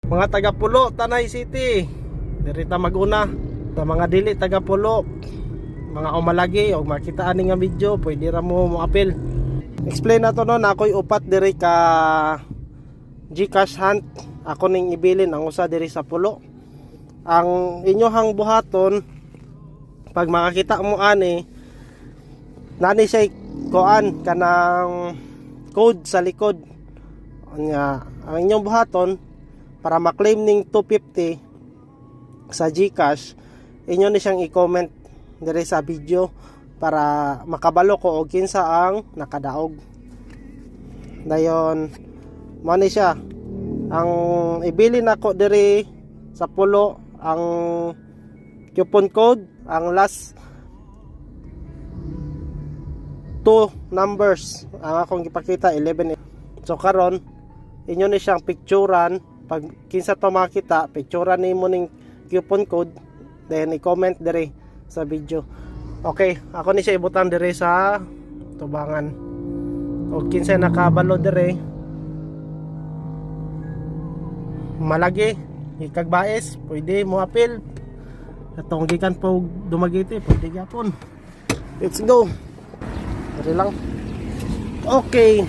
Mga taga Pulo, Tanay City, dirita maguna. Sa mga dili taga Pulo, mga umalagi o makita ani nga video, pwede ra mo apil. Explain na to no, na ako'y upat diri ka GCash hunt. Ako ning ibilin ang usa diri sa Pulo. Ang inyohang buhaton, pag makakita mo ani, nani siya kuan kanang code sa likod. Ang inyong buhaton para maklaim ning 250 sa GCash, inyo ni siyang i-comment dire sa video para makabalo ko og kinsa ang nakadaog. Dayon mo ni siya. Ang ibili nako dire sa Pulo, ang coupon code, ang last 2 numbers ang akong ipakita 11. So karon inyo ni siyang picturean. Pag kinsa to makita, picturean nimo ning coupon code, then i-comment dire sa video. Okay, ako ni siya ibutang dire sa tubangan. O kinsa nakabalo dire, malagi ikagbaes, pwede mo apil. Atong gikan po dumagiti, pwede gyapon. Let's go. Dire lang. Okay.